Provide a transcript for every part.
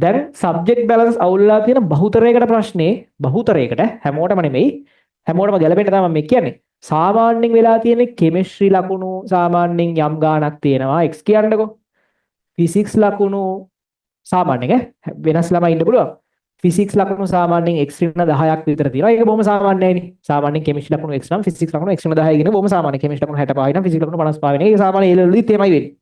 දැන් subject balance අවුල්ලා තියෙන බහුතරයකට ප්‍රශ්නේ බහුතරයකට හැමෝටම නෙමෙයි හැමෝටම ගැලපෙන්න තමයි මම කියන්නේ. සාමාන්‍යයෙන් වෙලා තියෙන කෙමිස්ට්‍රි ලකුණු සාමාන්‍යයෙන් යම් ගාණක් තියෙනවා x කියන්නකෝ. ෆිසික්ස් ලකුණු සාමාන්‍යයෙන් වෙනස් ළමයි ඉන්න පුළුවන්. ෆිසික්ස් ලකුණු සාමාන්‍යයෙන් x ඍණ 10ක් විතර තියෙනවා. ඒක බොහොම සාමාන්‍යයිනේ. සාමාන්‍යයෙන් කෙමිස්ට්‍රි ලකුණු x නම් ෆිසික්ස් ලකුණු x ඍණ 10 කියන බොහොම සාමාන්‍යයි. කෙමිස්ට්‍රි ලකුණු 65 නම් ෆිසික්ස් ලකුණු 55 වෙන. ඒක සාමාන්‍ය A level වලදීත් එහෙමයි වෙන්නේ.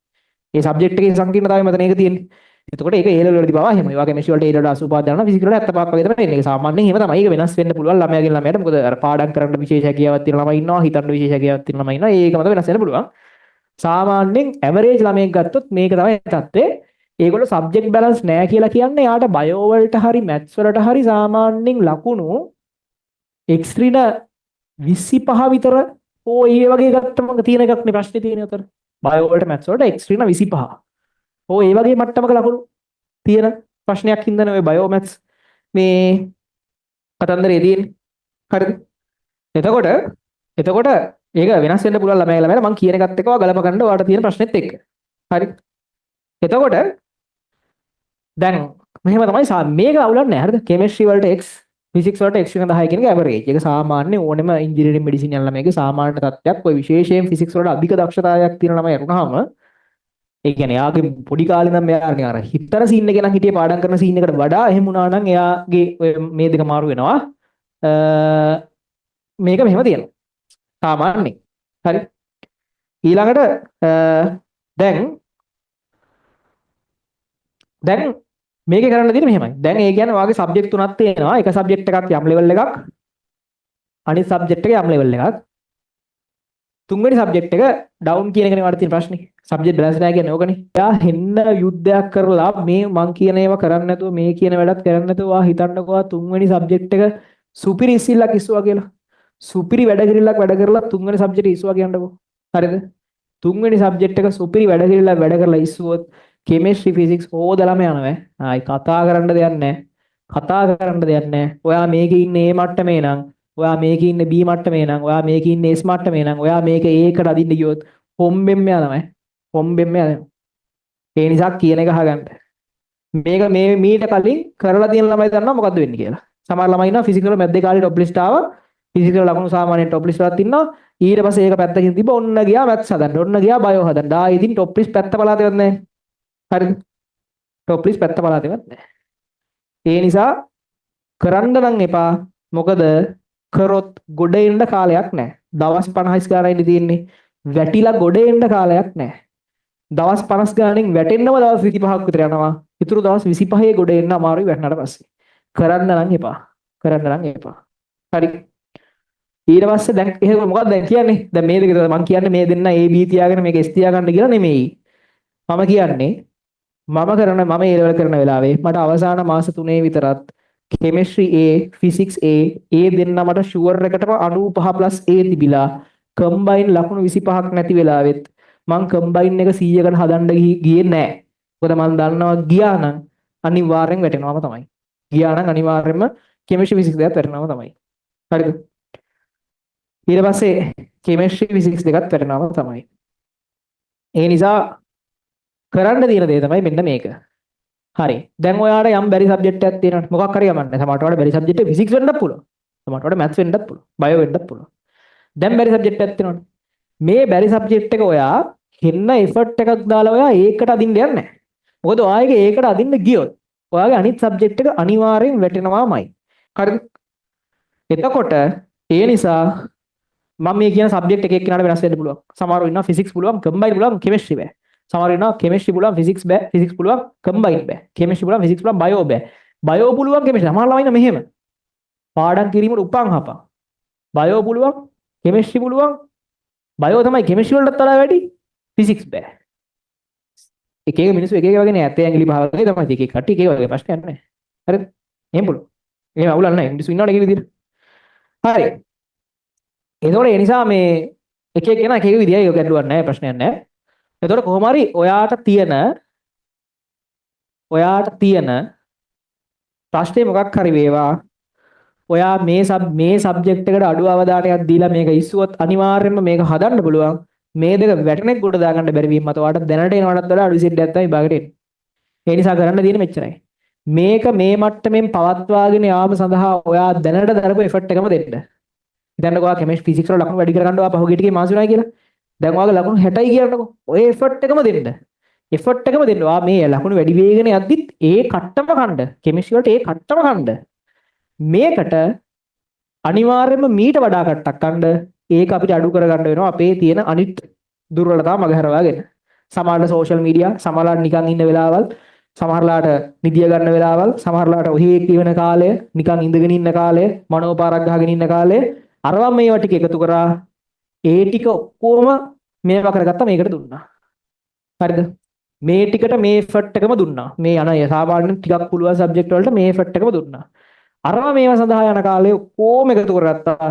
ඒ සබ්ජෙක්ට් එකේ සංකීර්ණතාවය මතන ඒක තියෙන්නේ. එතකොට ඒක A level වලදී පවා එහෙම. ඒ වගේ කෙමිස්ට්‍රි වලට A level 85 දානවා ෆිසික්ස් වලට 75ක් වගේ තමයි එන්නේ. ඒක සාමාන්‍යයෙන් එහෙම තමයි. ඒක වෙනස් වෙන්න පුළුවන් ළමයාගෙන් ළමයාට. මොකද අර පාඩම් කරන්න විශේෂ හැකියාවක් තියෙන ළමයි ඉන්නවා, හිතන්න විශේෂ හැකියාවක් තියෙන ළමයි ඉන්නවා. ඒක මත වෙනස් වෙන්න පුළුවන්. සාමාන්‍යයෙන් ඇවරේජ් ළමයෙක් ගත්තොත් මේක තමයි තත්ත්වය. ඒගොල්ලෝ සබ්ජෙක්ට් බැලන්ස් නැහැ කියලා කියන්නේ යාට බයෝ වලට හරි මැත්ස් වලට හරි සාමාන්‍යයෙන් ලකුණු x ඍණ 25 විතර ඕ ඒ වගේ ගත්තම තියෙන එකක් නේ ප්‍රශ්නේ තියෙන උතර. බයෝ වලට මැත්ස් වලට x ඍණ 25. ඕ ඒ වගේ මට්ටමක ලකුණු තියෙන ප්‍රශ්නයක් හින්දානේ ඔය බයෝ මැත්ස් මේ කතන්දරේ තියෙන්නේ. හරිද? එතකොට ඒක වෙනස් වෙන්න පුළුවන් ළමයාට මම කියන එකත් එක්ක ගලප ගන්න ඔයාලට තියෙන ප්‍රශ්නෙත් එක්ක. හරි. එතකොට දැන් මෙහෙම තමයි මේක අවුලක් නෑ හරිද? කෙමිස්ට්‍රි වලට x ෆිසික්ස් වලට x ඍණ 10 කියන එක ඇවරේජ්. ඒක සාමාන්‍ය ඕනෙම ඉන්ජිනියරින් මෙඩිසින් යන ළමයිගේ සාමාන්‍ය තත්ත්වයක්. ඔය විශේෂයෙන් ෆිසික්ස් වලට අධික දක්ෂතාවයක් තියෙන ළමයි වුණාම ඒ කියන්නේ එයාගේ පොඩි කාලේ නම් එයා අර හිතර සීන් එකේ නම් හිටියේ පාඩම් කරන සීන් එකට වඩා එහෙම වුණා නම් එයාගේ මේ දෙක මාරු වෙනවා. මේක මෙහෙම තියෙනවා. සාමාන්‍යයෙන්. හරි. ඊළඟට දැන් මේකේ කරන්න තියෙන්නේ මෙහෙමයි. දැන් ඒ කියන්නේ ඔයාගේ සබ්ජෙක්ට් තුනක් තියෙනවා. එක සබ්ජෙක්ට් එකක් යම් ලෙවල් එකක්. අනිත් සබ්ජෙක්ට් එක යම් ලෙවල් එකක්. තුන්වෙනි සබ්ජෙක්ට් එක ඩවුන් කියන එකනේ වඩ තියෙන ප්‍රශ්නේ. සබ්ජෙක්ට් බැලන්ස් නැහැ කියන්නේ ඕකනේ. එයා හෙන්න යුද්ධයක් කරලා මේ මං කියන ඒවා කරන්නේ නැතුව මේ කියන වැඩත් කරන්නේ නැතුව ඔයා හිතන්නකෝ තුන්වෙනි සබ්ජෙක්ට් එක සුපිරි ඉස්සිල්ලක් ඉස්සුවා කියලා. සුපිරි වැඩ කිරිල්ලක් වැඩ කරලා තුන්වෙනි සබ්ජෙක්ට් ඉස්සුවා කියන්නකෝ. හරිද? තුන්වෙනි සබ්ජෙක්ට් එක සුපිරි වැඩ කිරිල්ලක් වැඩ කරලා ඉස්සුවොත් කෙමිස්ට්‍රි ෆිසික්ස් ඕදලම යනවා. ආයි කතා කරන්න දෙයක් නැහැ. කතා කරන්න දෙයක් නැහැ. ඔයා මේකේ ඉන්නේ A මට්ටමේ නම් ඔයා මේකේ ඉන්නේ B මට්ටමේ නම් ඔයා මේකේ ඉන්නේ S මට්ටමේ නම් ඔයා මේක A එකට අදින්න ගියොත් හොම්බෙම්ම යනවා. හොම්බෙම්ම යනවා. ඒ නිසා කියන එක අහගන්න. මේක මේ මීට කලින් කරලා තියෙන ළමයි දන්නවා මොකද්ද වෙන්නේ කියලා. සමහර ළමයි ඉන්නවා ෆිසික්ස් වල මැද්දේ කාලේ টොප් ලිස්ට් ආවා. ෆිසික්ස් වල ලකුණු සාමාන්‍යයෙන් টොප් ලිස්ට් වලත් ඉන්නවා. ඊට පස්සේ ඒක පැත්තකින් තිබ්බ ඔන්න ගියා මැත්ස් හදන්න. ඔන්න ගියා බයෝ හදන්න. ආ ඉතින් টොප් ලිස්ට් පැත්ත බලා දෙවත් නැහැ. හරිද? টොප් ලිස්ට් පැත්ත බලා දෙවත් නැහැ. ඒ නිසා කරන්න නම් එපා. මොකද කරොත් ගොඩ එන්න කාලයක් නැහැ. දවස් 50 ගානයි තියෙන්නේ. වැටිලා ගොඩ එන්න කාලයක් නැහැ. දවස් 50 ගානෙන් වැටෙන්නම දවස් 25ක් විතර යනවා. ඊටු දවස් 25 ගොඩ එන්න අමාරුයි වැටෙනාට පස්සේ. කරන්න නම් එපා. කරන්න නම් එපා. හරි. ඊට පස්සේ දැන් එහෙම මොකක්ද දැන් කියන්නේ? දැන් මේ දෙක මම කියන්නේ මේ දෙන්න A B තියාගෙන මේක S තියාගන්න කියලා නෙමෙයි. මම කියන්නේ මම A level කරන වෙලාවේ මට අවසාන මාස 3 විතරත් කෙමිස්ට්‍රි A ෆිසික්ස් A දෙන්න මට ෂුවර් එකටම 95+ A තිබිලා කම්බයින් ලකුණු 25ක් නැති වෙලාවෙත් මං කම්බයින් එක 100කට හදන්න ගියේ නැහැ. මොකද මම දන්නවා ගියා නම් අනිවාර්යෙන් වැටෙනවම තමයි. ගියා නම් අනිවාර්යෙන්ම කෙමිස්ට්‍රි ෆිසික්ස් දෙකත් වැටෙනවම තමයි. හරිද? ඊට පස්සේ කෙමිස්ට්‍රි ෆිසික්ස් දෙකත් වැටෙනවම තමයි. ඒ නිසා කරන්න තියෙන දේ තමයි මෙන්න මේක. හරි. දැන් ඔයාලට යම් බැරි සබ්ජෙක්ට් එකක් තියෙනවා. මොකක් හරි යමන්නේ. සමහරට වඩා බැරි සබ්ජෙක්ට් එක ෆිසික්ස් වෙන්නත් පුළුවන්. සමහරට වඩා මැත්ස් වෙන්නත් පුළුවන්. බයෝ වෙන්නත් පුළුවන්. දැන් බැරි සබ්ජෙක්ට් එකක් තියෙනවනේ. මේ බැරි සබ්ජෙක්ට් එක ඔයා හෙන්න එෆර්ට් එකක් දාලා ඔයා ඒකට අදින්න යන්නේ නැහැ. මොකද ඔයාගේ ඒකට අදින්න ගියොත් ඔයාගේ අනිත් සබ්ජෙක්ට් එක අනිවාර්යෙන් වැටෙනවාමයි. හරිද? එතකොට ඒ නිසා මම මේ කියන සබ්ජෙක්ට් එක එක්කෙනාට වෙනස් වෙන්න පුළුවන්. සමහරව ඉන්නවා ෆිසික්ස් පුළුවන්, කම්බයින් පුළුවන්, කෙමිස්ට්‍රි බෑ. සමහරව ඉන්නවා කෙමිස්ට්‍රි පුළුවන්, ෆිසික්ස් බෑ, ෆිසික්ස් පුළුවන්, කම්බයින් බෑ. කෙමිස්ට්‍රි පුළුවන්, ෆිසික්ස් පුළුවන්, බයෝ බෑ. බයෝ පුළුවන් කෙමිස්ට්‍රි. සමහර ළමයි ඉන්න මෙහෙම. පාඩම් කිරීමට උපන් හපන්. බයෝ පුළුවන්, කෙමිස්ට්‍රි පුළුවන්. බයෝ තමයි කෙමිස්ට්‍රි වලටත් වඩා වැඩි. ෆිසික්ස් බෑ. එක එක මිනිස්සු එක එක වගේ නේ ඇත්තේ ඇඟිලි පහ වගේ තමයි එක එක කට්ටිය එක වගේ ප්‍රශ්නයක් නැහැ. හරිද? එහෙම පුළුවන්. එහෙම අවුලක් නැහැ. මිනිස්සු ඉන්නවනේ එක විදිහට. හරි. ඒතකොට ඒ නිසා මේ එක එක කෙනා එක එක විදිහයි ඒක ගැටලුවක් නැහැ ප්‍රශ්නයක් නැහැ. ඒතකොට කොහොම හරි ඔයාට තියෙන ප්‍රශ්නේ මොකක් හරි වේවා. ඔයා මේ සබ්ජෙක්ට් එකට අඩු අවධානයක් දීලා මේක ඉස්සුවොත් අනිවාර්යයෙන්ම මේක හදන්න පුළුවන්. මේ දෙක වැටෙනෙක් ගොඩ දාගන්න බැරි වීම මත ඔයාට දැනට එනවටත් වඩා අඩු සිද්ධියක් තමයි බාගට එන්නේ. ඒ නිසා කරන්න තියෙන්නේ මෙච්චරයි. මේක මේ මට්ටමින් පවත්වාගෙන යාම සඳහා ඔයා දැනට දරපු එෆර්ට් එකම දෙන්න. දැන් ඔයා කෙමිස්ට්‍රි ෆිසික්ස් වල ලකුණු වැඩි කරගන්න ඔයා පහුගිය ටිකේ මාසු වෙනවා කියලා. දැන් ඔයාගේ ලකුණු 60යි කියන්නකෝ. ඔය එෆර්ට් එකම දෙන්න. එෆර්ට් එකම දෙන්න. ඔයා මේ ලකුණු වැඩි වේගන යද්දිත් ඒ කට්ටම කණ්ඩ. කෙමිස්ට්‍රි වලට ඒ කට්ටම කණ්ඩ. මේකට අනිවාර්යයෙන්ම මීට වඩා කට්ටක් කණ්ඩ ඒක අපිට අඩු කරගන්න වෙනවා අපේ තියෙන අනිත් දුර්වලතා මගහැරවාගෙන. සමහරවිට සෝෂල් මීඩියා, සමහරවිට නිකන් ඉන්න වෙලාවල්, සමහරලාට නිදිය ගන්න වෙලාවල්, සමහරලාට ඔහි කියවන කාලය, නිකන් ඉඳගෙන ඉන්න කාලය, මනෝපාරක් ගහගෙන ඉන්න කාලය, අරවා මේවා ටික එකතු කරා ඒ ටික ඔක්කොම මේවා කරගත්තා මේකට දුන්නා. හරිද? මේ ටිකට මේ එෆර්ට් එකම දුන්නා. මේ යන සාමාන්‍යයෙන් ටිකක් පුළුවන් සබ්ජෙක්ට් වලට මේ එෆර්ට් එකම දුන්නා. අරවා මේවා සඳහා යන කාලේ ඔක්කොම එකතු කරගත්තා.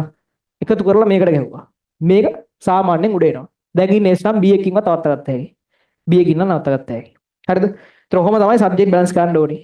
එකතු කරලා මේකට ගැහුවා. මේක සාමාන්‍යයෙන් උඩ එනවා. දැන් ඉන්නේ S නම් B එකකින්වත් නවත්තගත්ත හැකි. B එකකින් නම් නවත්තගත්ත හැකි. හරිද? ඒතර ඔහොම තමයි සබ්ජෙක්ට් බැලන්ස් කරන්න ඕනේ.